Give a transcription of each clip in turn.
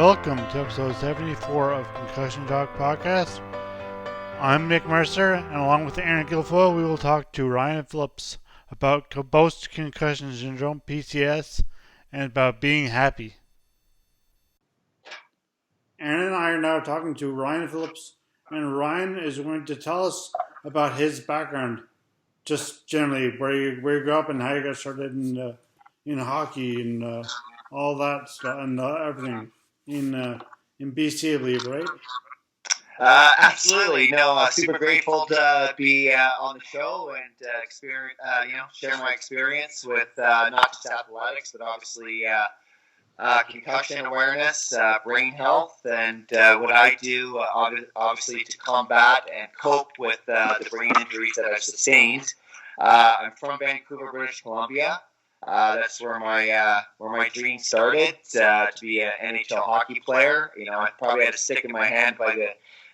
Welcome to episode 74 of Concussion Talk Podcast. I'm Nick Mercer, and along with Aaron Guilfoyle, we will talk to Ryan Phillips about post-concussion syndrome, PCS, and about being happy. Aaron and I are now talking to Ryan Phillips, and Ryan is going to tell us about his background, just generally where you grew up and how you got started in hockey and all that stuff and everything in BC, I believe, right? Absolutely. No, super grateful to be on the show and experience, share my experience with not just athletics, but obviously concussion awareness, brain health, and what I do, obviously, to combat and cope with the brain injuries that I've sustained. I'm from Vancouver, British Columbia. That's where my dream started, to be an NHL hockey player. You know, I probably had a stick in my hand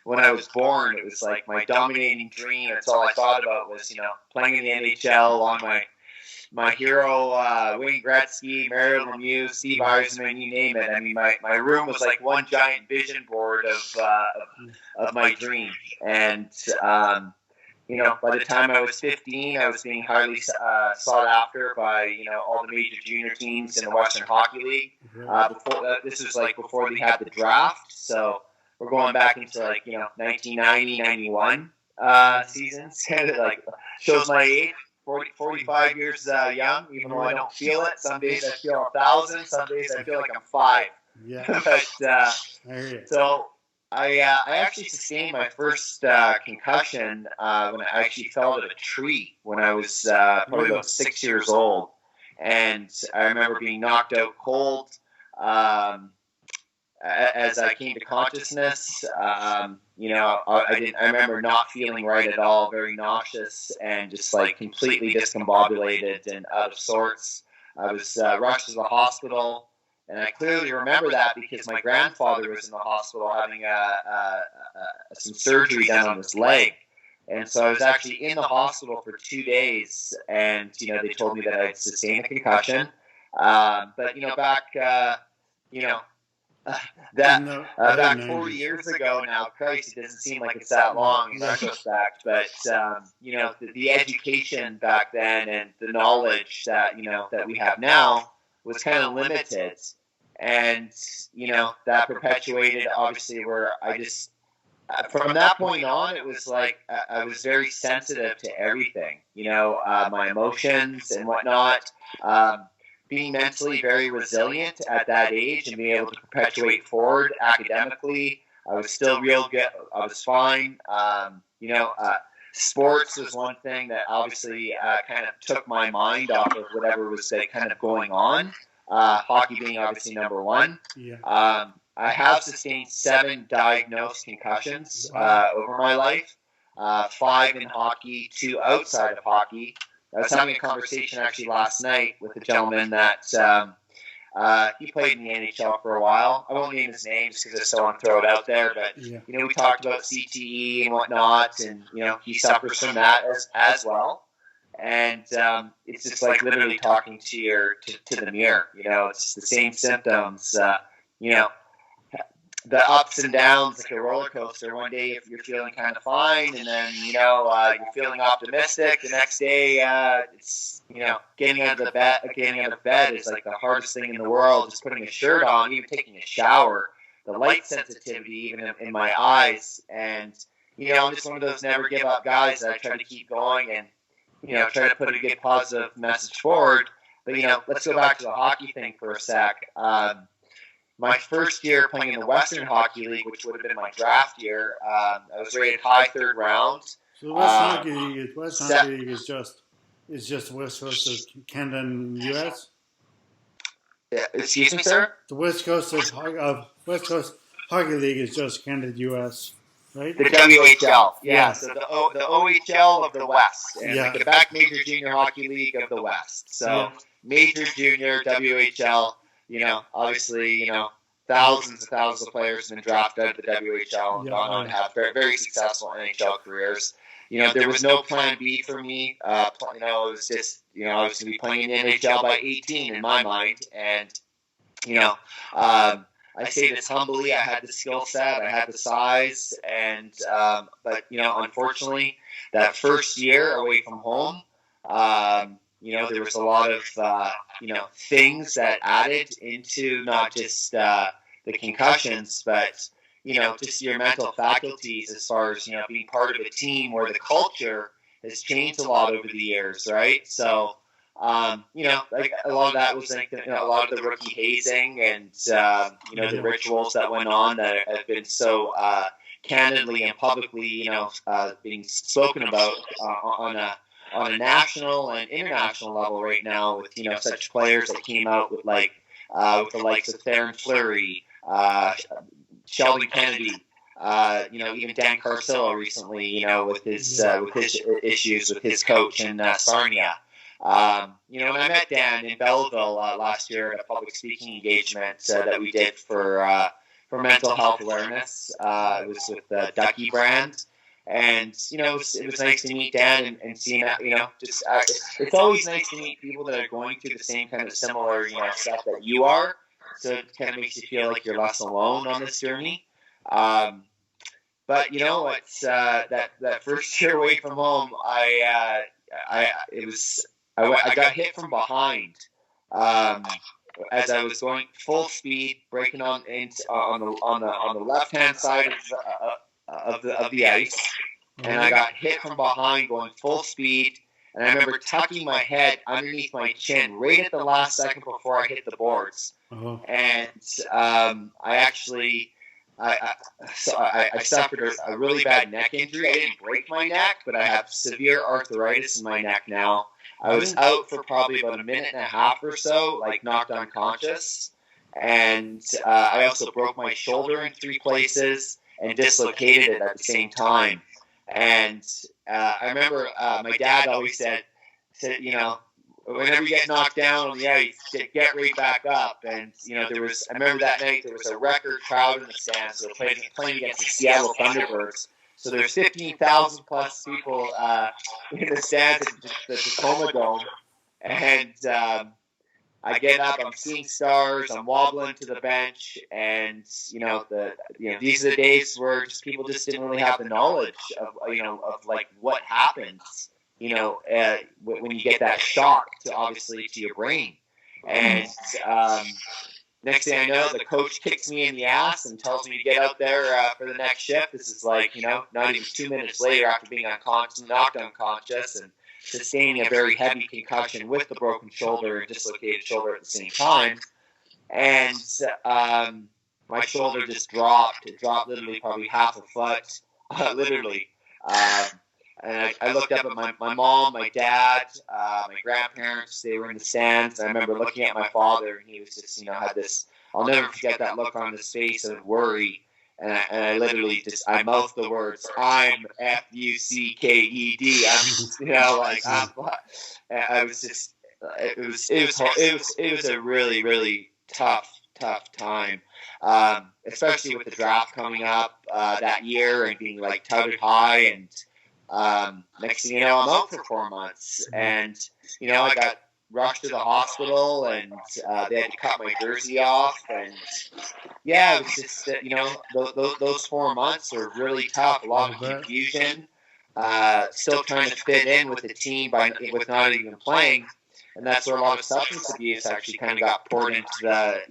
when I was born. It was like my dominating dream. That's all I thought about was, playing in the NHL on my hero, Wayne Gretzky, Mario Lemieux, Steve Yzerman, you name it. I mean, my room was like one giant vision board of my dream. And, by the time I was 15, I was being highly sought after by, all the major junior teams in the Western Hockey League. This was like before they had the draft. So we're going back into 1990, 91 seasons. Kind of like shows my age. 45 years young, even though I don't feel it. Some days I feel 1,000. Some days I feel like I'm 5. Yeah. But so I actually sustained my first concussion when I actually fell out of a tree when I was probably about 6 years old, and I remember being knocked out cold. As I came to consciousness, I remember not feeling right at all, very nauseous and just like completely discombobulated and out of sorts. I was rushed to the hospital, and I clearly remember that because my grandfather was in the hospital having some surgery done on his leg. And so I was actually in the hospital for 2 days, and, they told me that I'd sustained a concussion. Back, back 40 years ago now, Christ, it doesn't seem like it's that long in retrospect, but, the education back then and the knowledge that, that we have now was kind of limited. And, that perpetuated, obviously, where I just, from that point on, it was like I was very sensitive to everything, my emotions and whatnot. Being mentally very resilient at that age and being able to perpetuate forward academically, I was still real good. I was fine. Sports was one thing that obviously kind of took my mind off of whatever was kind of going on. Hockey being obviously number one. Yeah. I have sustained 7 diagnosed concussions over my life, 5 in hockey, 2 outside of hockey. I was having a conversation actually last night with a gentleman that he played in the NHL for a while. I won't name his name just because I still want to throw it out there. But, we talked about CTE and whatnot, and, he suffers from that as well. And it's just like literally talking to the mirror. It's the same symptoms, the ups and downs, like a roller coaster. One day if you're feeling kind of fine, and then you're feeling optimistic. The next day, it's getting out of bed is like the hardest thing in the world. Just putting a shirt on, even taking a shower, the light sensitivity even in my eyes, and I'm just one of those never give up guys that I try to keep going and try to put a good positive message forward. But let's go back to the hockey thing for a sec. My first year playing in the Western Hockey League, which would have been my draft year, I was rated high 3rd round. So the West Hockey League is just West Coast of Canada and U.S. Excuse me, sir. The West Coast Hockey League is just Canada, U.S. Right? The WHL, yeah. So the OHL of the West, and the Quebec Major Junior Hockey League of the West. So Major Junior WHL. Obviously, thousands and thousands of players have been drafted out of the WHL and gone on to have very, very successful NHL careers. There was no plan B for me. It was just, I was going to be playing in the NHL by 18 in my mind. And, I say this humbly. I had the skill set, I had the size, and but unfortunately, that first year away from home, there was a lot of things that added into not just the concussions, but just your mental faculties as far as being part of a team where the culture has changed a lot over the years, right? So. Like a lot of that was like a lot of the rookie hazing and the rituals that went on that have been so candidly and publicly being spoken about on a national and international level right now with such players that came out with with the likes of Theron Fleury, Sheldon Kennedy. Even Dan Carcillo recently, with his issues with his coach in Sarnia. And I met Dan in Belleville last year at a public speaking engagement that we did for mental health awareness. It was with the Ducky brand. And, it was nice to meet Dan and see that, it's always nice to meet people that are going through the same kind of similar, stuff that you are. So it kind of makes you feel like you're less alone on this journey. But it's that first year away from home, I got hit from behind as I was going full speed, breaking on the left hand side of the ice, and I got hit from behind going full speed. And I remember tucking my head underneath my chin right at the last second before I hit the boards. And I suffered a really bad neck injury. I didn't break my neck, but I have severe arthritis in my neck now. I was out for probably about a minute and a half or so, knocked unconscious. And I also broke my shoulder in 3 places and dislocated it at the same time. And I remember my dad always said, whenever you get knocked down on the ice, get right back up. And, I remember that night there was a record crowd in the stands. So they were playing against the Seattle Thunderbirds. So there's 15,000 plus people in the stands at the Tacoma Dome. And I get up, I'm seeing stars, I'm wobbling to the bench. And, these are the days where people just didn't really have the knowledge of what happens. When you get that shock to your brain. And next thing I know, the coach kicks me in the ass and tells me to get out there for the next shift. This is not even 2 minutes later after being knocked unconscious and sustaining a very heavy concussion with the broken shoulder and dislocated shoulder at the same time. And my shoulder just dropped. It dropped literally probably half a foot, literally. And I looked up at my mom, my dad, my grandparents. They were in the stands. I remember looking at my father, and he was just, had this. I'll never forget that look on his face of worry. And I literally I mouthed the words, "I'm Fucked." I was just. It was a really, really tough time. Especially with the draft coming up that year and being touted high and. Next thing you know, I'm out for 4 months, and I got rushed to the hospital, and they had to cut my jersey off, and it was just those 4 months were really tough. A lot of confusion, still trying to fit in with the team with not even playing, and that's where a lot of substance abuse actually kind of got poured into the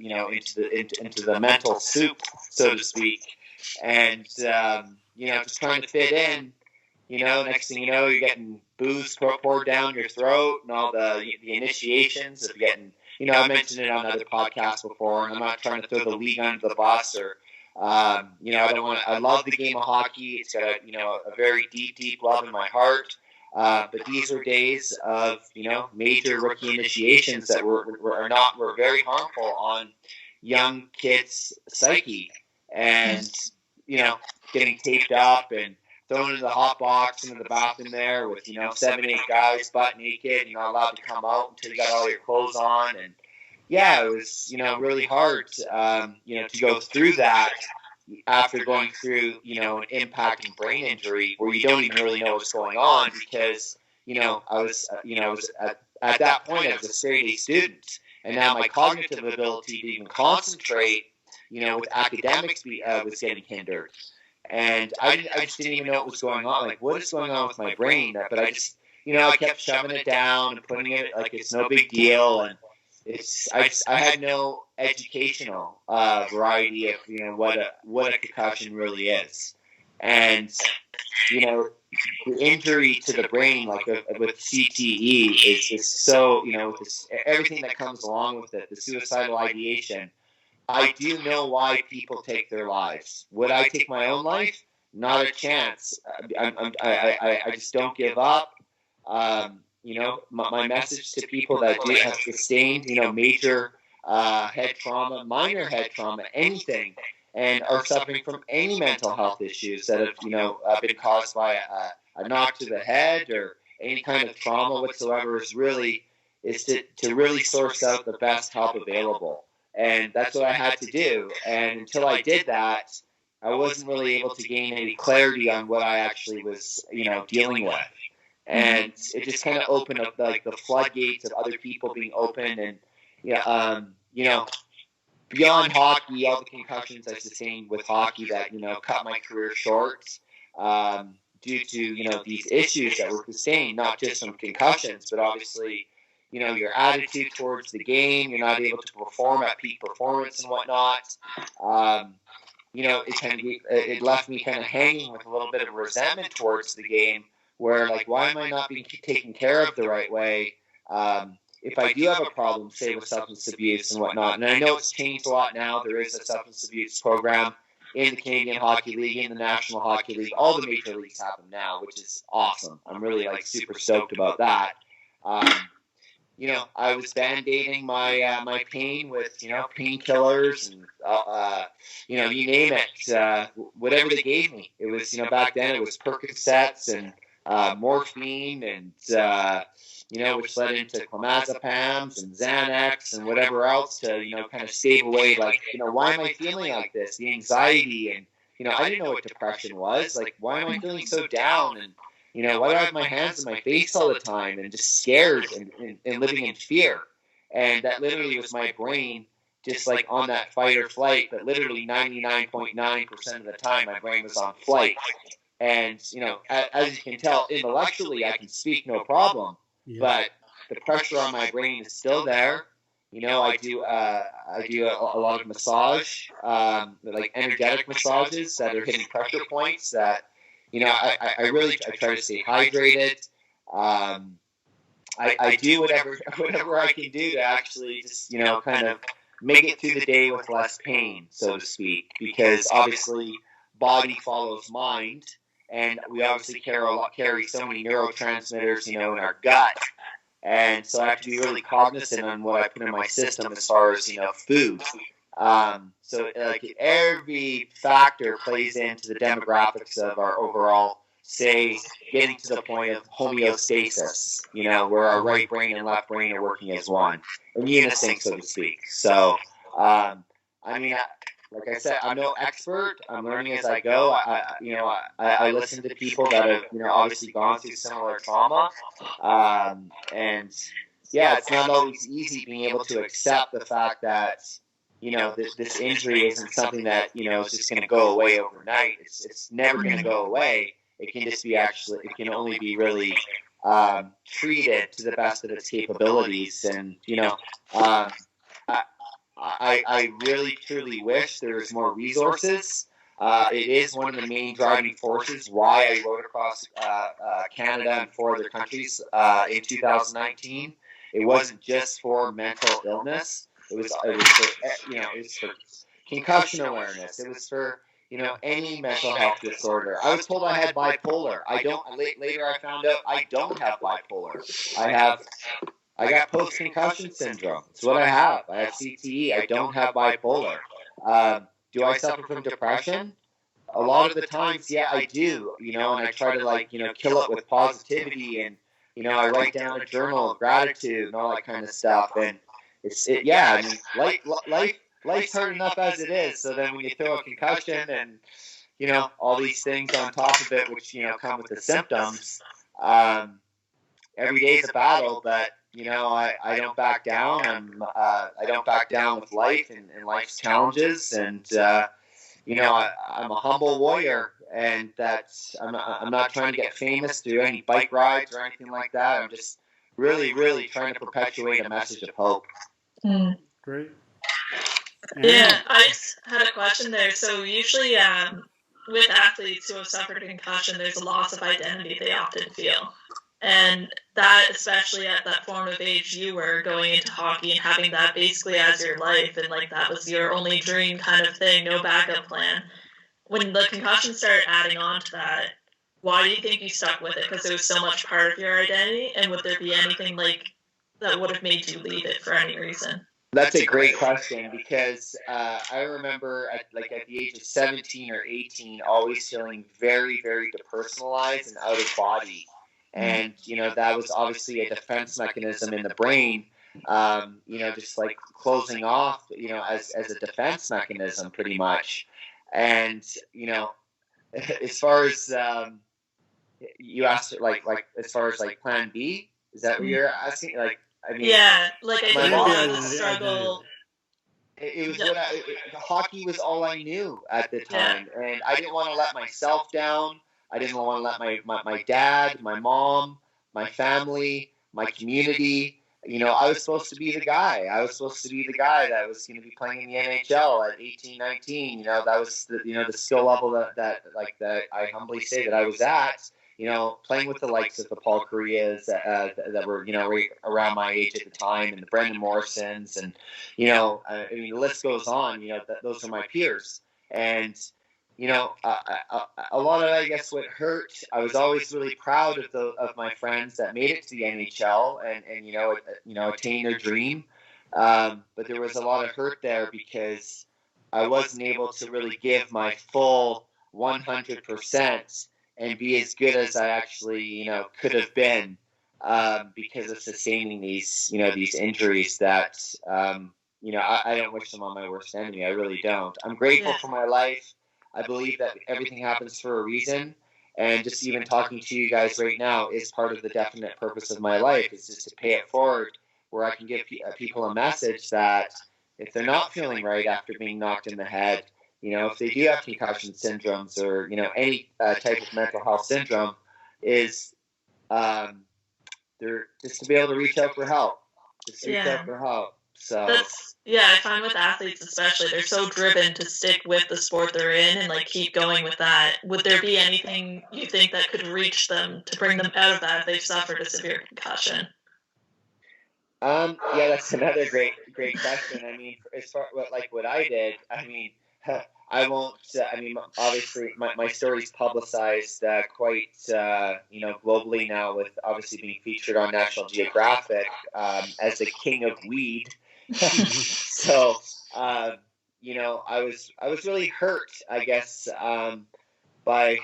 mental soup, so to speak, and just trying to fit in. Next thing you know, you're getting booze poured down your throat and all the initiations of getting, I mentioned it on other podcasts before, and I'm not trying to throw the league under the bus or, I love the game of hockey. It's got a very deep love in my heart. But these are days of, major rookie initiations that were very harmful on young kids' psyche and, getting taped up and thrown into the hot box into the bathroom there with 7-8 guys butt naked. You're not allowed to come out until you got all your clothes on, and it was really hard to go through that after going through an impacting brain injury where you don't even really know what's going on because I was at that point I was a straight A student, and now my cognitive ability to even concentrate with academics was getting hindered. And I just didn't even know what was going on. Like, what is going on with my brain? But I just, I kept shoving it down and putting it like it's no big deal. And I had no educational variety of, what a concussion really is. And, the injury to the brain, like with CTE, is just so, everything that comes along with it, the suicidal ideation. I do know why people take their lives. Would I take my own life? Not a chance. I just don't give up. My message to people that do have sustained, major head trauma, minor head trauma, anything, and are suffering from any mental health issues that have, been caused by a knock to the head or any kind of trauma whatsoever is to really source out the best help available. And that's what I had to do. And until I did that, I wasn't really able to gain any clarity on what I actually was, dealing with. And it just kind of opened up like the floodgates of other people being open. And, beyond hockey, all the concussions I sustained with hockey that, cut my career short due to, these issues that were sustained, not just from concussions, but obviously, your attitude towards the game, you're not able to perform at peak performance and whatnot. It left me kind of hanging with a little bit of resentment towards the game where, like, why am I not being taken care of the right way? If I do have a problem, say with substance abuse and whatnot, and I know it's changed a lot now, there is a substance abuse program in the Canadian Hockey League, in the National Hockey League, all the major leagues have them now, which is awesome. I'm really super stoked about that. I was band-aiding my pain with, painkillers and, you name it, whatever they gave me. It was, back then it was Percocets and morphine and, which led into clonazepams and Xanax and whatever else to, kind of stave away, like, why am I feeling like this? The anxiety and, I didn't know what depression was. Like, why am I feeling so down? And, why do I have my hands in my face all the time and just scared and living in fear? And that literally was my brain just like on that fight or flight, but literally 99.9% of the time my brain was on flight. And, as you can tell, intellectually I can speak no problem, but the pressure on my brain is still there. I do a lot of massage, like energetic massages that are hitting pressure points that, I try to stay hydrated. I do whatever I can do to actually just, kind of make it through the day with less pain, so to speak, because obviously body follows mind, and we obviously carry so many neurotransmitters, in our gut. And so I have to be really cognizant on what I put in my system as far as, food. So like every factor plays into the demographics of our overall, say, getting to the point of homeostasis, where our right brain and left brain are working as one, in unison, so to speak. So, like I said, I'm no expert. I'm learning as I go. I listen to people that have, obviously gone through similar trauma. And yeah, it's not always easy being able to accept the fact that, this injury isn't something that, is just going to go away overnight. It's never going to go away. It can just be it can only be really treated to the best of its capabilities. And, I really, truly wish there was more resources. It is one of the main driving forces why I rode across Canada and 4 other countries in 2019. It wasn't just for mental illness. It was for concussion awareness. It was for any mental health disorder. I was told I had bipolar. Later I found out I don't have bipolar. I got post-concussion syndrome. It's what I have. I have CTE. I don't have bipolar. Do I suffer from depression? A lot of the times, yeah, I do. And I try to kill it with positivity, and I write down a journal of gratitude and all that kind of stuff. And life's hard enough as it is. So then when you throw a concussion and all these things on top of it, which come with the symptoms, every day is a battle. But I don't back down. I don't back down with life and life's challenges. And, I'm a humble warrior, and I'm not trying to get famous, do any bike rides or anything like that. I'm just really, really trying to perpetuate a message of hope. Great. Yeah, I just had a question there. So usually with athletes who have suffered a concussion, there's a loss of identity they often feel. And that, especially at that formative age you were, going into hockey and having that basically as your life, and like that was your only dream kind of thing, no backup plan. When the concussion started adding on to that, why do you think you stuck with it? Because it was so much part of your identity, and would there be anything like that would have made you leave it for any reason? That's a great question, because I remember at the age of 17 or 18, always feeling very, very depersonalized and out of body. And, that was obviously a defense mechanism in the brain, just like closing off, as a defense mechanism pretty much. And, as far as you asked, like as far as like plan B, is that what you're asking? Yeah, like I think a lot of the struggle. It was hockey was all I knew at the time, and I didn't want to let myself down. I didn't want to let my dad, my mom, my family, my community. I was supposed to be the guy. I was supposed to be the guy that was going to be playing in the NHL at 18, 19. That was the skill level that I humbly say that I was at. Playing with the likes of the Paul Correas that were, right around my age at the time, and the Brendan Morrisons, and, the list goes on. Those are my peers. And, a lot of, I guess, what hurt, I was always really proud of my friends that made it to the NHL and attain their dream. But there was a lot of hurt there, because I wasn't able to really give my full 100% and be as good as I actually, could have been, because of sustaining these injuries that, I don't wish them on my worst enemy. I really don't. I'm grateful for my life. I believe that everything happens for a reason. And just even talking to you guys right now is part of the definite purpose of my life, is just to pay it forward, where I can give people a message that if they're not feeling right after being knocked in the head, if they do have concussion syndromes or, any type of mental health syndrome, is they're just to be able to reach out for help. Reach out for help. So I find with athletes especially, they're so driven to stick with the sport they're in and like keep going with that. Would there be anything you think that could reach them to bring them out of that if they've suffered a severe concussion? That's another great question. I mean, as far what I did, I won't. Obviously, my story's publicized quite, globally now, with obviously being featured on National Geographic as the king of weed. So, I was really hurt, I guess, by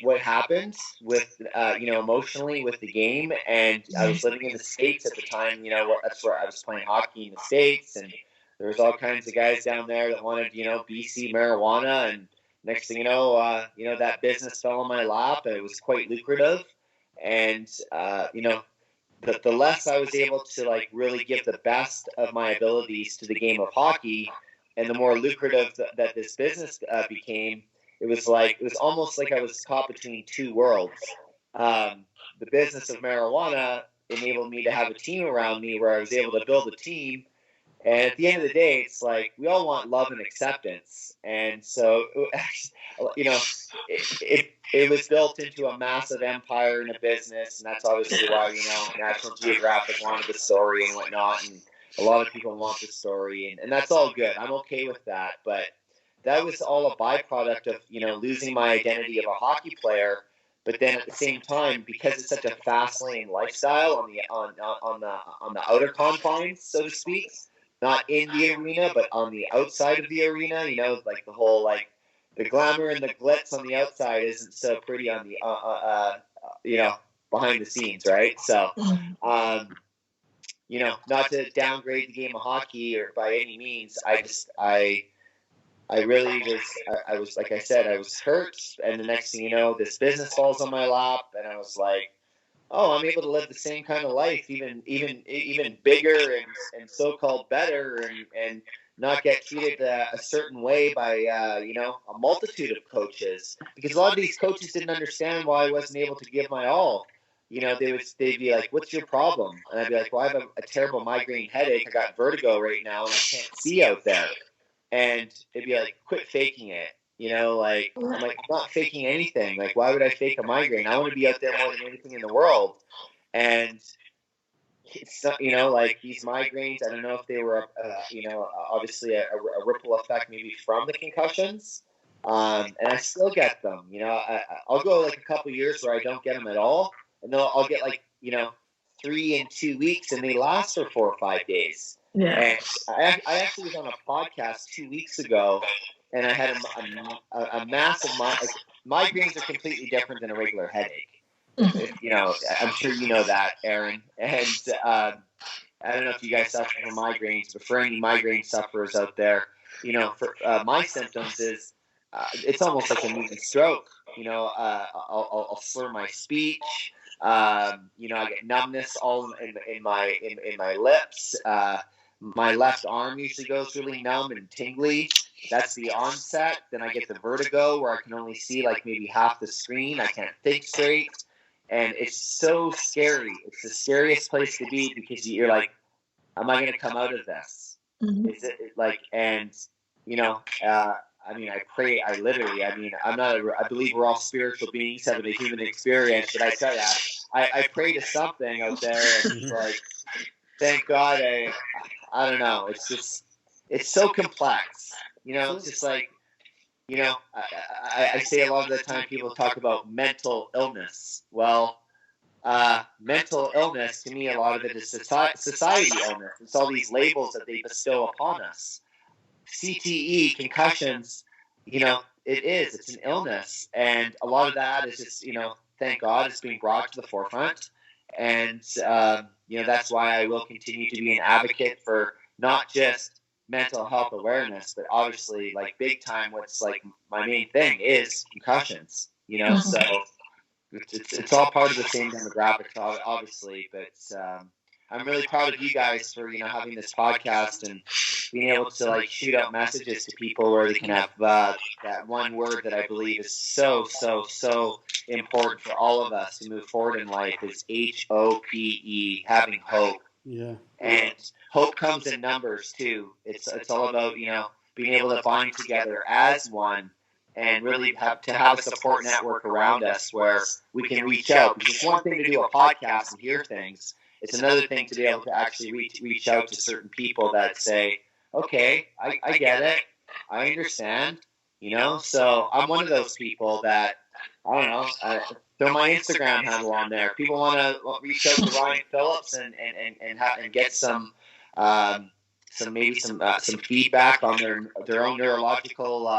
what happened with emotionally with the game. And I was living in the States at the time. That's where I was playing hockey in the States, and there was all kinds of guys down there that wanted BC marijuana, and next thing that business fell on my lap, and it was quite lucrative. And the less I was able to really give the best of my abilities to the game of hockey, and the more lucrative that this business became, it was almost like I was caught between two worlds. The business of marijuana enabled me to have a team around me where I was able to build a team. And at the end of the day, it's like we all want love and acceptance. And so, it was built into a massive empire and a business. And that's obviously why, National Geographic wanted the story and whatnot. And a lot of people want the story. And that's all good. I'm okay with that. But that was all a byproduct of, losing my identity of a hockey player. But then at the same time, because it's such a fast lane lifestyle on the outer confines, so to speak, not in the arena, but on the outside of the arena, the whole, the glamour and the glitz on the outside isn't so pretty on the, behind the scenes, right? So, not to downgrade the game of hockey or by any means, I really was, like I said, I was hurt, and the next thing you know, this business falls on my lap, and I was like, I'm able to live the same kind of life, even bigger and so-called better, and not get treated a certain way by a multitude of coaches, because a lot of these coaches didn't understand why I wasn't able to give my all. They'd be like, "What's your problem?" And I'd be like, "Well, I have a terrible migraine headache. I got vertigo right now, and I can't see out there." And they'd be like, "Quit faking it." Like, I'm like, "I'm not faking anything. Like, why would I fake a migraine? I want to be out there more than anything in the world." And it's, like these migraines, I don't know if they were, obviously a ripple effect maybe from the concussions. And I still get them. I'll go like a couple years where I don't get them at all, and then I'll get like 3 in 2 weeks, and they last for 4 or 5 days. Yeah. And I actually was on a podcast 2 weeks ago, and I had a massive migraines are completely different than a regular headache. I'm sure you know that, Erin. And I don't know if you guys suffer from migraines, but for any migraine sufferers out there, for my symptoms is it's almost like a mini stroke. I'll slur my speech. I get numbness all in my lips. My left arm usually goes really numb and tingly. That's the onset. Then I get the vertigo where I can only see like maybe half the screen. I can't think straight. And it's so scary. It's the scariest place to be, because you're like, am I going to come out of this? Mm-hmm. Is it like, and, I pray, I believe we're all spiritual beings having a human experience, but I tell you, I pray to something out there, and it's like, thank God, I don't know. It's just, it's so complex. It's just like, I say a lot of the time people talk about mental illness. Well, mental illness, to me, a lot of it is society illness. It's all these labels that they bestow upon us. CTE, concussions, it's an illness. And a lot of that is just, thank God it's being brought to the forefront. And, that's why I will continue to be an advocate for not just mental health awareness, but obviously, like, big time, what's like my main thing is concussions, so it's all part of the same demographic, obviously, but I'm really proud of you guys for, having this podcast and being able to like shoot out messages to people where they can have that one word that I believe is so important for all of us to move forward in life is HOPE, having hope. Yeah. And hope comes in numbers too. It's all about, being able to bind together as one and really have a support network around us where we can reach out. Because it's one thing to do a podcast and hear things. It's another thing to be able to actually reach out to certain people that say, okay, I get it. I understand. So I'm one of those people that, I don't know, throw my Instagram handle on there. People want to reach out to Ryan Phillips and get some feedback on their own neurological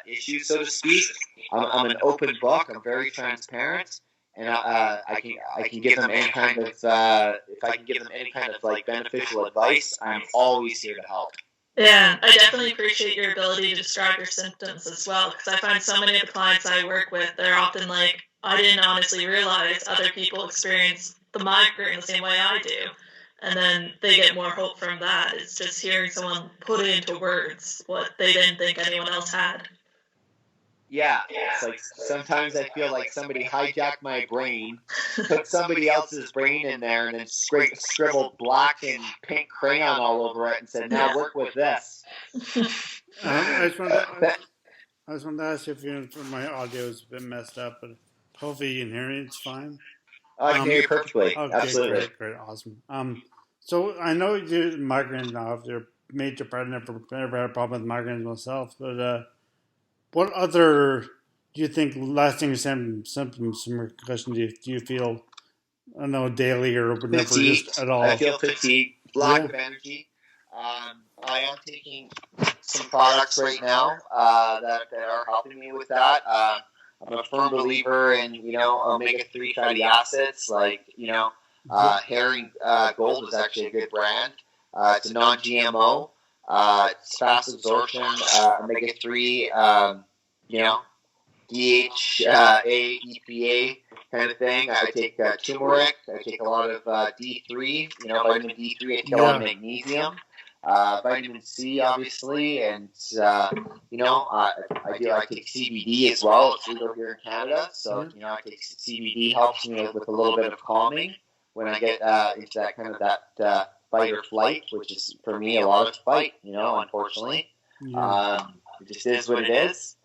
issues, so to speak. I'm an open book. I'm very transparent, and I can give them any kind of if I can give them any kind of like beneficial advice, I'm always here to help. Yeah, I definitely appreciate your ability to describe your symptoms as well, because I find so many of the clients I work with, they're often like, I didn't honestly realize other people experience the migraine the same way I do. And then they get more hope from that. It's just hearing someone put it into words what they didn't think anyone else had. Yeah, it's like sometimes I feel like somebody hijacked my brain, put somebody else's brain in there, and then scribbled black and pink crayon all over it and said, now work with this. I just wanted to ask you if my audio is a bit messed up, but hopefully you can hear me. It's fine. I can hear you perfectly. Okay, Absolutely. Great, awesome. So I know you do migraines now. If you're a major part, never had a problem with migraines myself, but what other do you think lasting symptoms from concussion do you feel? I don't know, daily or whenever, just at all? I feel fatigue, lack of energy. I am taking some products right now that are helping me with that. I'm a firm believer in omega-3 fatty acids, like Herring Gold is actually a good brand. It's a non-GMO. It's fast absorption, omega-3, DHA, EPA, kind of thing. I take turmeric. I take a lot of D3, vitamin D3. I take a lot of magnesium, vitamin C, obviously, and I take CBD as well. It's legal here in Canada, so I take CBD, helps me with a little bit of calming when I get into that kind of that fight or flight, which is for me a lot of fight. Unfortunately, it just is what it is.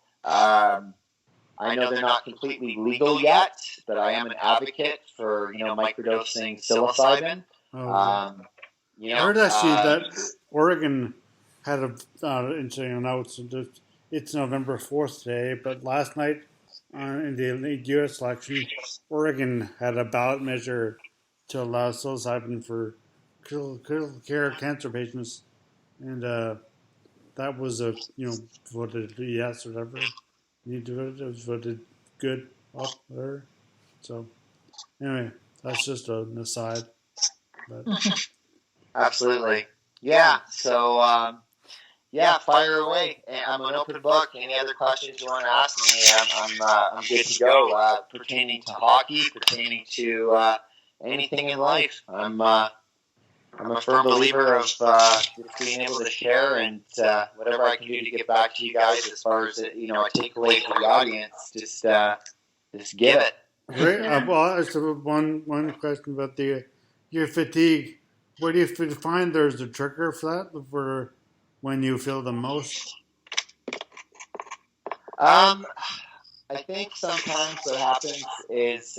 I know they're not completely legal yet, but I am an advocate for microdosing psilocybin. I heard actually that Oregon had interesting announcement. It's November 4th today, but last night in the U.S. election, Oregon had a ballot measure to allow psilocybin for critical care cancer patients, and that was voted yes or whatever. It was voted good up there. So anyway, that's just an aside. But. Absolutely. Yeah. So fire away. I'm an open book. Any other questions you want to ask me? I'm good to go. Pertaining to hockey, pertaining to anything in life. I'm a firm believer of just being able to share and whatever I can do to get back to you guys as far as a takeaway for the audience. Just give it. Great. Well, I still have one question about your fatigue. Where do you find there's a trigger for that? For when you feel the most? I think sometimes what happens is.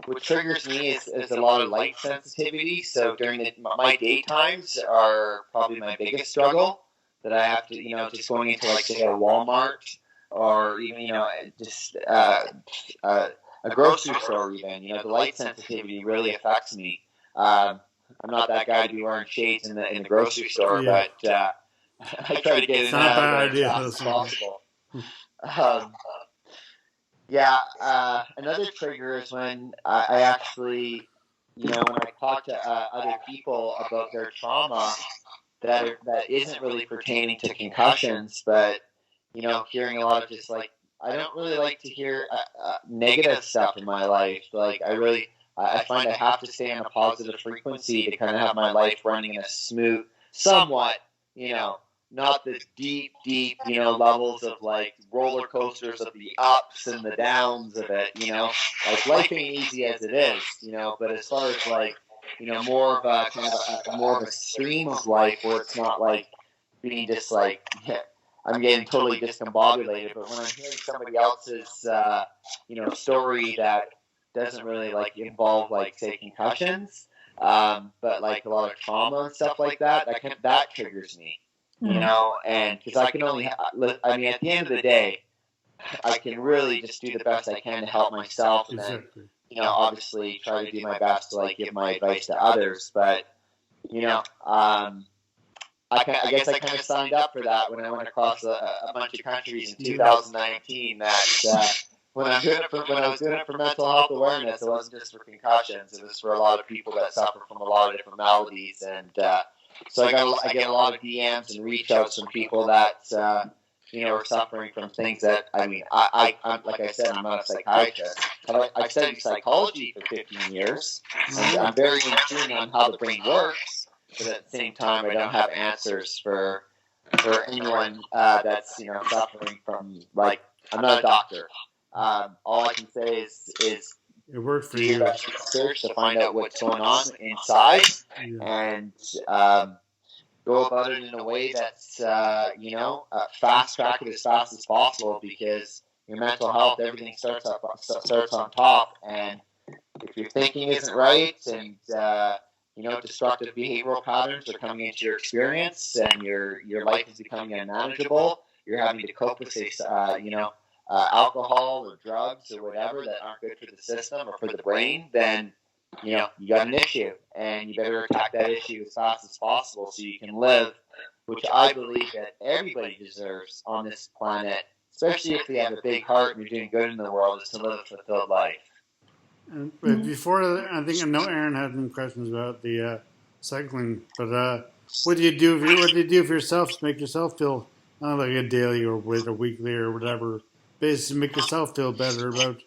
What triggers me is a lot of light sensitivity. So during my daytimes are probably my biggest struggle. That I have to, just going into like say a Walmart or even just a grocery store even. The light sensitivity really affects me. I'm not that guy to be wearing shades in the grocery store, but I try to get it out as fast as possible. Another trigger is when I actually, when I talk to other people about their trauma that isn't really pertaining to concussions, but, hearing a lot of just like, I don't really like to hear negative stuff in my life. Like, I find I have to stay on a positive frequency to kind of have my life running in a smooth, somewhat, not the deep, levels of like roller coasters of the ups and the downs of it, like life ain't easy as it is, but as far as like, more of a kind of more of a stream of life where it's not like being just like, I'm getting totally discombobulated, but when I'm hearing somebody else's, story that doesn't really like involve like say concussions, but like a lot of trauma and stuff like that, that triggers me. And because I can only, at the end of the day, I can really just do the best I can to help myself, and then, obviously try to do my best to like give my advice to others. But, I guess I kind of signed up for that when I went across a bunch of countries in 2019. That when I was doing it for mental health awareness, it wasn't just for concussions; it was for a lot of people that suffer from a lot of different maladies, and so I get a lot of DMs and reach outs from people that are suffering from things that I'm like I said, I'm not a psychiatrist. I've studied psychology for 15 years. I'm very in tune on how the brain works, but at the same time, I don't have answers for anyone that's suffering from like I'm not a doctor. All I can say is it worked for do you. your best research to find out what's going on inside, and go about it in a way that's fast track it as fast as possible, because your mental health, everything starts on top, and if your thinking isn't right and destructive behavioral patterns are coming into your experience and your life is becoming unmanageable, you're having to cope with alcohol or drugs or whatever that aren't good for the system or for the brain, then you got an issue, and you better attack that issue as fast as possible so you can live, which I believe that everybody deserves on this planet, especially if they have a big heart and you're doing good in the world, is to live a fulfilled life. But before, I know Erin had some questions about the cycling, but what do you do for yourself to make yourself feel like a daily or weekly or whatever basis to make yourself feel better about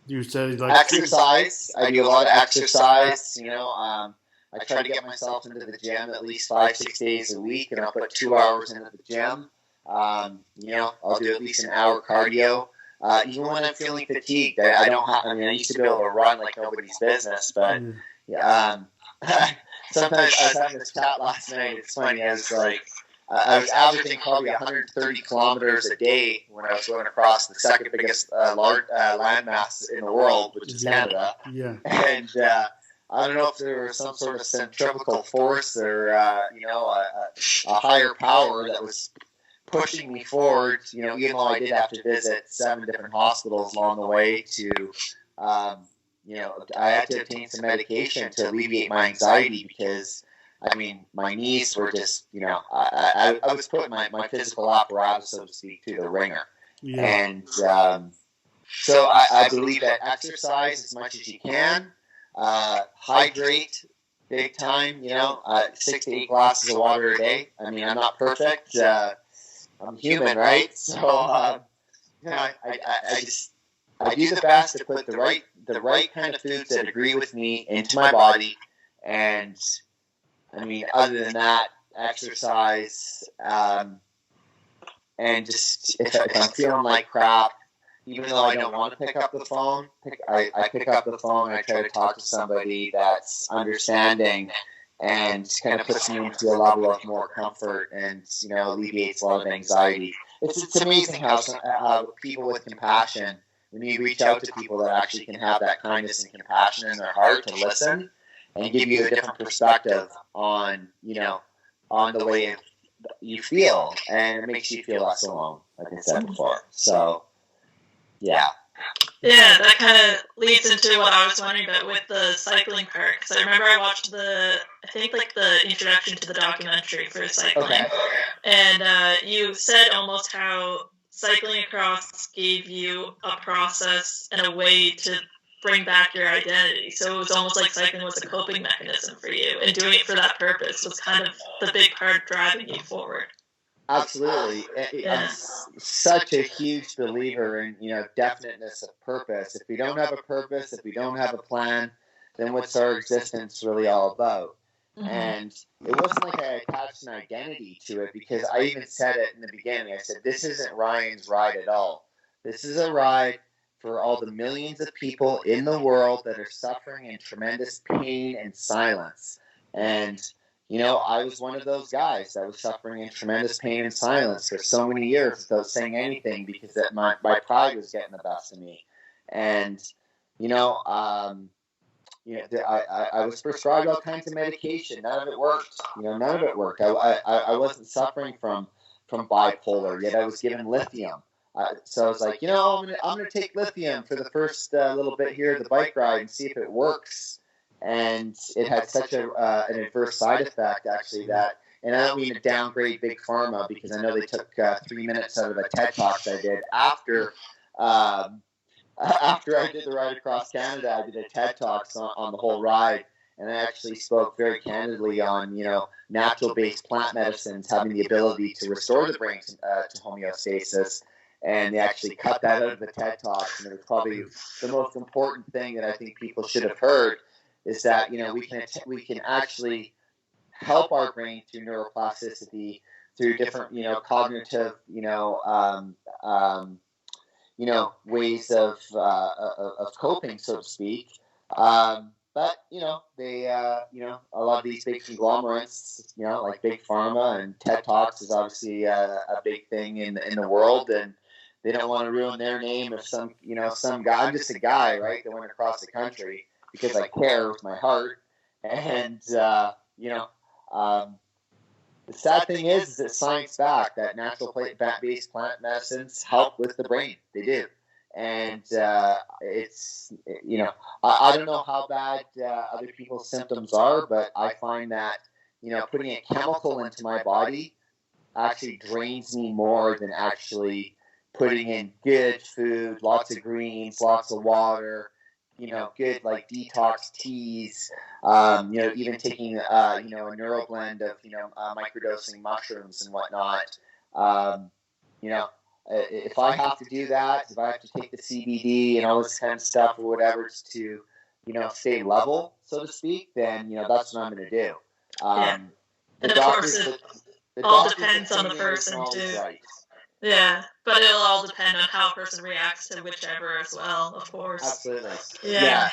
You said like exercise. I do a lot of exercise. I try to get myself into the gym at least 5-6 days a week, and I'll put 2 hours into the gym. I'll do at least an hour cardio. Even when I'm feeling fatigued, I don't have. I used to be able to run like nobody's business, but sometimes I was having this chat last night. It's funny. I was averaging probably 130 kilometers a day when I was going across the second biggest landmass in the world, which is Canada. Yeah. And I don't know if there was some sort of centrifugal force or a higher power that was pushing me forward. Even though I did have to visit 7 different hospitals along the way to, I had to obtain some medication to alleviate my anxiety because. My knees were just, I was putting my physical apparatus, so to speak, through the ringer. Yeah. And so I believe that exercise as much as you can, hydrate big time, 6 to 8 glasses of water a day. I'm not perfect. I'm human, right? So, I do the best to put the right kind of foods that agree with me into my body. And other than that, exercise, and just if I'm feeling like crap, even though I don't want to pick up the phone, I pick up the phone and I try to talk to somebody that's understanding and kind of puts me into a level of more comfort and, alleviates a lot of anxiety. It's amazing how people with compassion, when you reach out to people that actually can have that kindness and compassion in their heart to listen, and give you a different perspective on the way you feel, and it makes you feel less alone, like I said before. So, yeah. Yeah, that kind of leads into what I was wondering about with the cycling part. Because I remember I watched the introduction to the documentary for cycling. Okay. And you said almost how cycling across gave you a process and a way to bring back your identity. So it was almost like cycling was a coping mechanism for you, and doing it for that purpose was kind of the big part driving you forward. Absolutely. I'm such a huge believer in, definiteness of purpose. If we don't have a purpose, if we don't have a plan, then what's our existence really all about? Mm-hmm. And it wasn't like I attached an identity to it, because I even said it in the beginning. I said, this isn't Ryan's ride at all. This is a ride for all the millions of people in the world that are suffering in tremendous pain and silence. And, I was one of those guys that was suffering in tremendous pain and silence for so many years without saying anything, because my pride was getting the best of me. And, I was prescribed all kinds of medication. None of it worked. None of it worked. I wasn't suffering from bipolar, yet I was given lithium. So I was like, I'm gonna take lithium for the first little bit here of the bike ride and see if it works. And it had such an adverse side effect, actually, that, and I don't mean to downgrade Big Pharma, because I know they took 3 minutes out of a TED Talk I did after I did the ride across Canada. I did a TED Talk on the whole ride. And I actually spoke very candidly on, natural-based plant medicines having the ability to restore the brain to homeostasis. And they actually cut that out of the TED Talks. And it was probably the most important thing that I think people should have heard, is that, we can actually help our brain through neuroplasticity, through different, cognitive, ways of coping, so to speak. But, they, a lot of these big conglomerates, like Big Pharma, and TED Talks is obviously a big thing in the world, and they don't want to ruin their name if some guy, I'm just a guy, right, that went across the country because I care with my heart. And, the sad thing is that science back, that natural-based plant medicines help with the brain. They do. And it's, I don't know how bad other people's symptoms are, but I find that, putting a chemical into my body actually drains me more than actually putting in good food, lots of greens, lots of water, good like detox teas, even taking, a neuroblend of, microdosing mushrooms and whatnot. if I have to do that, if I have to take the CBD and all this kind of stuff or whatever just to, stay level, so to speak, then, that's what I'm going to do. Yeah. The And of doctors, course, the all doctor's depends on the opinion isn't person, always too. right. Yeah, but it'll all depend on how a person reacts to whichever as well, of course. Absolutely. Yeah.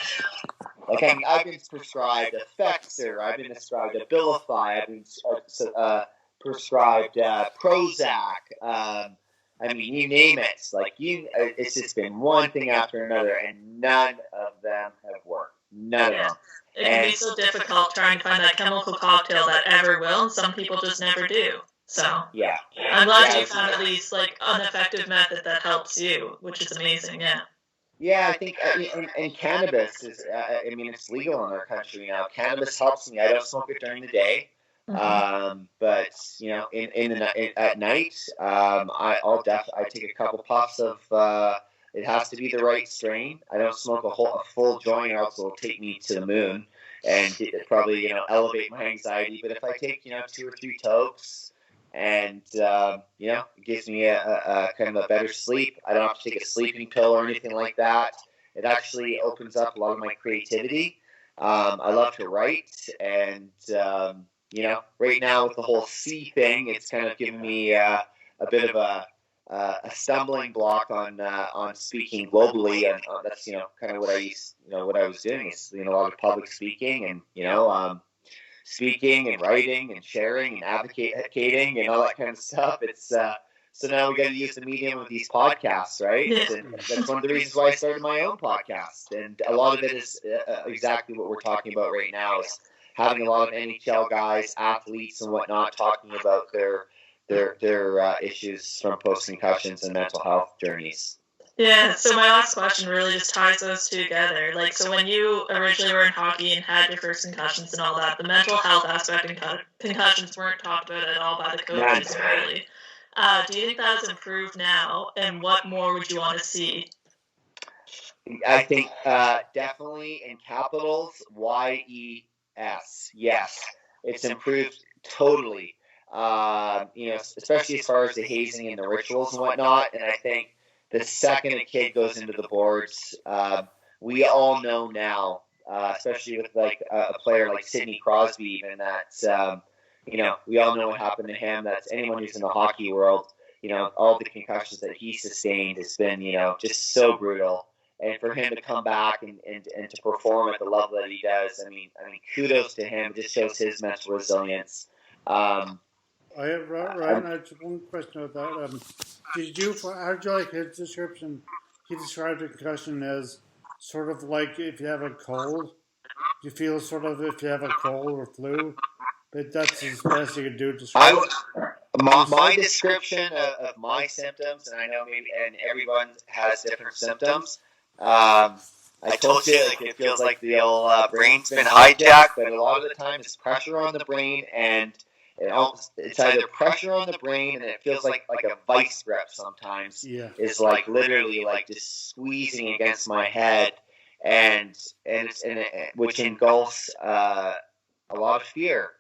Like, I mean, I've been prescribed Effexor, I've been prescribed Abilify, I've been prescribed Prozac. I mean, you name it. Like, it's just been one thing after another, and none of them have worked. None of them. It can be so difficult trying to find that chemical cocktail that ever will, and some people just never do. So yeah, I'm glad you found at least like an effective method that helps you, which is amazing. Yeah. Yeah, I think, and cannabis is, I mean, it's legal in our country now. Cannabis helps me. I don't smoke it during the day. But at night, I take a couple puffs of, it has to be the right strain. I don't smoke a full joint, or else it'll take me to the moon and probably, elevate my anxiety. But if I take, 2 or 3 tokes, and it gives me a kind of a better sleep. I don't have to take a sleeping pill or anything like that. It actually opens up a lot of my creativity. I love to write, and right now with the whole C thing, it's kind of given me a bit of a stumbling block on speaking globally, and that's kind of what I was doing is a lot of public speaking, and speaking and writing and sharing and advocating and all that kind of stuff. It's so now we got to use the medium of these podcasts, right? Yeah. And that's one of the reasons why I started my own podcast, and a lot of it is exactly what we're talking about right now, is having a lot of NHL guys, athletes, and whatnot talking about their issues from post-concussions and mental health journeys. Yeah, so my last question really just ties those two together. Like, so when you originally were in hockey and had your first concussions and all that, the mental health aspect and concussions weren't talked about at all by the coaches, really. Do you think that has improved now, and what more would you want to see? I think definitely in capitals, YES. Yes, it's improved totally. Especially as far as the hazing and the rituals and whatnot. And I think the second a kid goes into the boards, we all know now, especially with like a player like Sidney Crosby, even that we all know what happened to him. That's anyone who's in the hockey world. All the concussions that he sustained has been just so brutal. And for him to come back and to perform at the level that he does, I mean, kudos to him. It just shows his mental resilience. Ryan, I have one question about that. How did you like his description? He described a concussion as sort of like if you have a cold. You feel sort of if you have a cold or flu, but that's as best you can do to describe it. My description of my symptoms, and I know and everyone has different symptoms. I told you, like, it feels like the old brain's been hijacked, but a lot of the time it's pressure on the brain, and it's either pressure on the brain, and it feels like a vice grip sometimes. Yeah. Is like literally like just squeezing against my head, and which engulfs a lot of fear,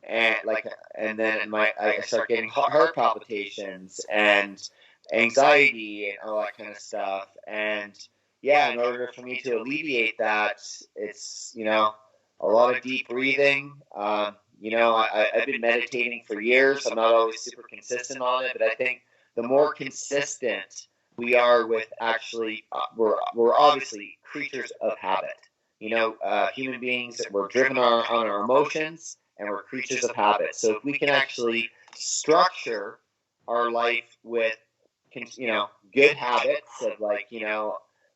and then I start getting heart palpitations and anxiety and all that kind of stuff, and in order for me to alleviate that, it's a lot of deep breathing. I've been meditating for years. I'm not always super consistent on it, but I think the more consistent we are with actually, we're obviously creatures of habit. Human beings, we're driven on our emotions, and we're creatures of habit. So if we can actually structure our life with, good habits of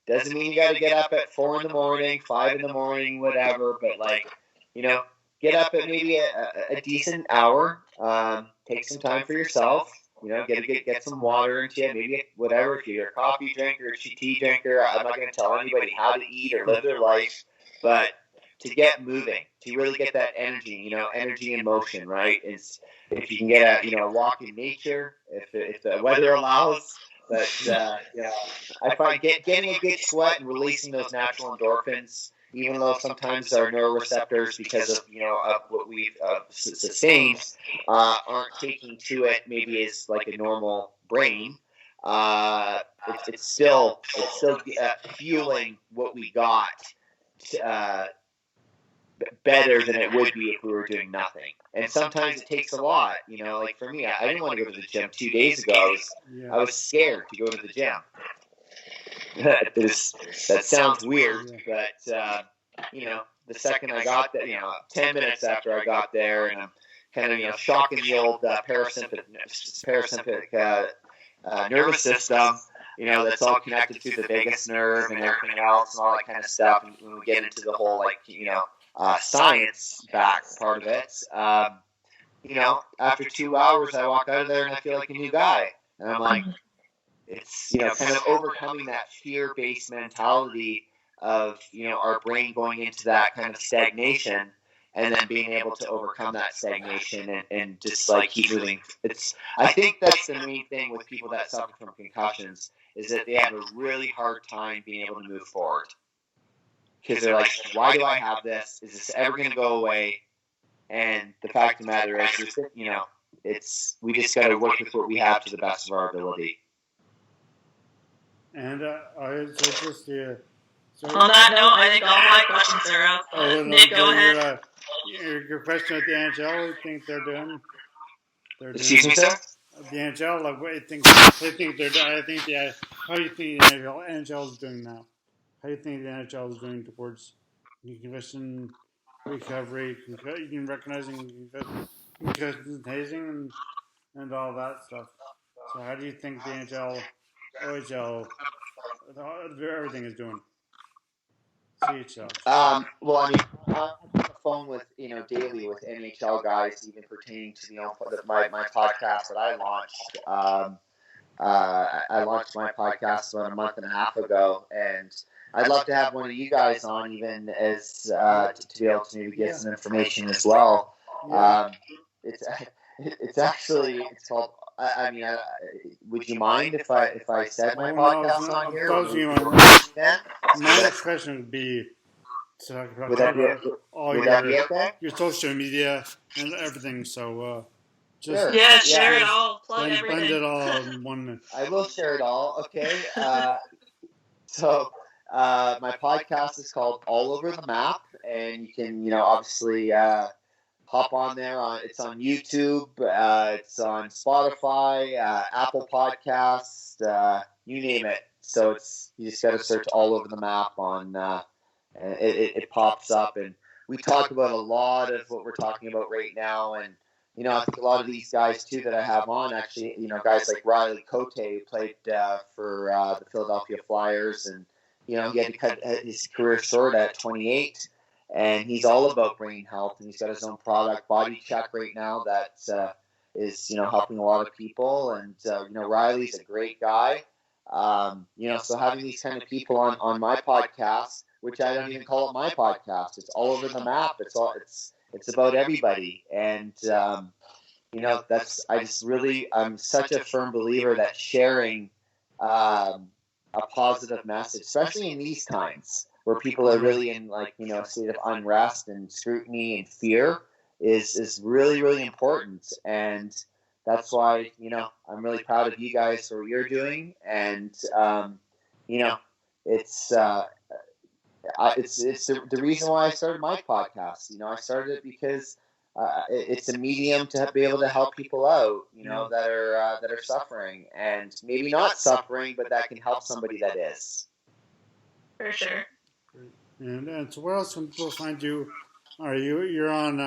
doesn't mean you got to get up at 4 a.m, 5 a.m, whatever, but get up at maybe a decent hour. Take some time for yourself. Get some water into you. Maybe whatever. If you're a coffee drinker, a tea drinker, I'm not going to tell anybody how to eat or live their life, but to get moving, to really get that energy. Energy and motion, right? Is if you can get a walk in nature, if the weather allows. But I find getting a good sweat and releasing those natural endorphins, even though sometimes our neuroreceptors, because of of what we've sustained, aren't taking to it maybe as like a normal brain. it's still fueling what we got better than it would be if we were doing nothing. And sometimes it takes a lot. Like for me, I didn't want to go to the gym 2 days ago. I was scared to go to the gym. That sounds weird, but the second I got there, 10 minutes after I got there, and I'm kind of shocking the old parasympathetic nervous system, that's all connected to the vagus nerve and everything else and all that kind of stuff. And when we get into the whole science back part of it, after 2 hours I walk out of there and I feel like a new guy, and I'm like, it's kind of overcoming that fear-based mentality of our brain going into that kind of stagnation, and then being able to overcome that stagnation and just keep moving. I think that's the main thing with people that suffer from concussions, is that they have a really hard time being able to move forward, because they're like, why do I have this? Is this ever going to go away? And the fact of the matter is, we just got to work with what we have to the best of our ability. And on that note, I think all my questions are up. Nick, go ahead. Your question at the NHL, I think they're doing. Excuse me, sir? The NHL, how do you think the NHL is doing now? How do you think the NHL is doing towards concussion recovery, recognizing concussion hazing and all that stuff? So how do you think the NHL, OHL, everything is doing? CHL. Well, I mean, I'm on the phone with daily with NHL guys, even pertaining to my podcast that I launched. I launched my podcast about a month and a half ago, and I'd love to have one of you guys on, even as to be able to maybe get some information as well. It's called. I mean, would you mind if I said my podcast on here? My next question would be to talk about all your social media and everything. So share it all, plug everything. Blend it all in 1 minute. I will share it all. Okay. So my podcast is called All Over the Map, and you can obviously hop on there. It's on YouTube. It's on Spotify, Apple Podcasts, you name it. So you just got to search All Over the Map on. It pops up, and we talk about a lot of what we're talking about right now. And I think a lot of these guys too that I have on, actually, guys like Riley Cote, who played for the Philadelphia Flyers, and he had to cut his career short at 28. And he's all about brain health, and he's got his own product, Body Check, right now that is helping a lot of people. And Riley's a great guy. So having these kind of people on my podcast, which I don't even call it my podcast, it's All Over the Map. It's about everybody, and I'm such a firm believer that sharing a positive message, especially in these times where people are really in a state of unrest and scrutiny and fear, is really, really important. And that's why, I'm really proud of you guys for what you're doing. And, it's the reason why I started my podcast. I started it because it's a medium to be able to help people out, that are suffering, and maybe not suffering, but that can help somebody that is. For sure. And so where else can people find you? You're on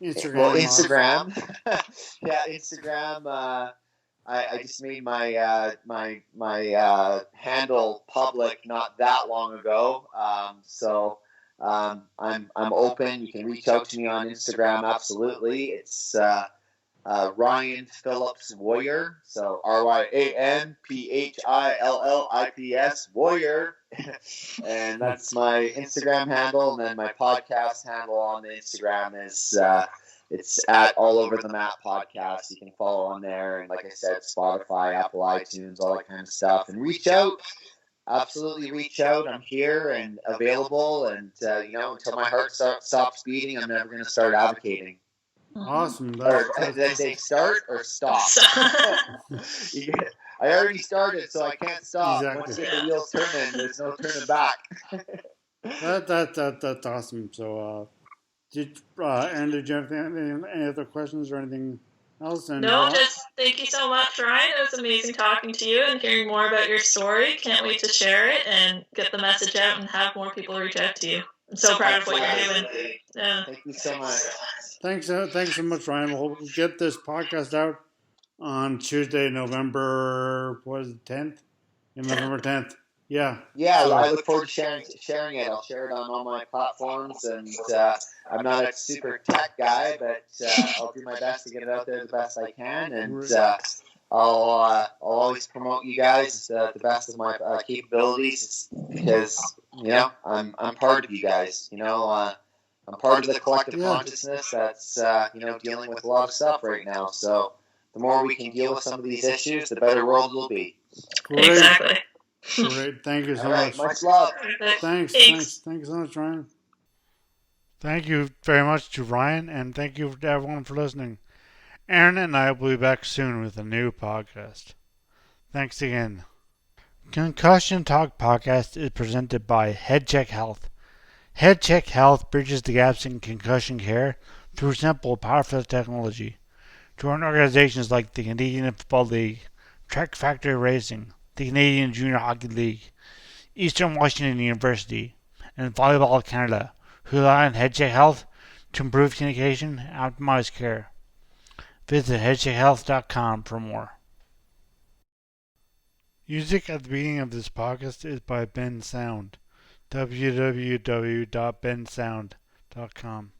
Instagram? Well, Instagram. Yeah, Instagram. I just made my my handle public not that long ago. So I'm open. You can reach out to me on Instagram. Absolutely. It's Ryan Phillips Warrior. So RyanPhillips Warrior. And that's my Instagram handle. And then my podcast handle on the Instagram is it's at All Over the Map Podcast. You can follow on there. And like I said, Spotify, Apple iTunes, all that kind of stuff. And reach out. Absolutely reach out. I'm here and available. And, until my heart stops beating, I'm never going to start advocating. Awesome. Did I say start or stop? I already started, so I can't stop. Exactly. Once you get the wheels turning, there's no turning back. That's awesome. So, Erin, did you have any other questions or anything else? And no, just thank you so much, Ryan. It was amazing talking to you and hearing more about your story. Can't wait to share it and get the message out and have more people reach out to you. I'm so proud of what you're doing. Yeah. Thank you so much. Thanks so much, Ryan. We'll get this podcast out on Tuesday, November 10th? November 10th. Yeah. Yeah, I look forward to sharing it. I'll share it on all my platforms, and I'm not a super tech guy, but I'll do my best to get it out there the best I can, and I'll always promote you guys the best of my capabilities, because I'm part of you guys. I'm part of the collective consciousness that's dealing with a lot of stuff right now. So the more we can deal with some of these issues, the better world will be. Great. Exactly. Great. Thank you so much. Much love. Thanks. Thank you so much, Ryan. Thank you very much to Ryan, and thank you to everyone for listening. Erin and I will be back soon with a new podcast. Thanks again. Concussion Talk Podcast is presented by HeadCheck Health. HeadCheck Health bridges the gaps in concussion care through simple, powerful technology. Join organizations like the Canadian Football League, Trek Factory Racing, the Canadian Junior Hockey League, Eastern Washington University, and Volleyball Canada, who rely on HeadCheck Health to improve communication and optimize care. Visit headcheckhealth.com for more. Music at the beginning of this podcast is by Ben Sound. www.bensound.com.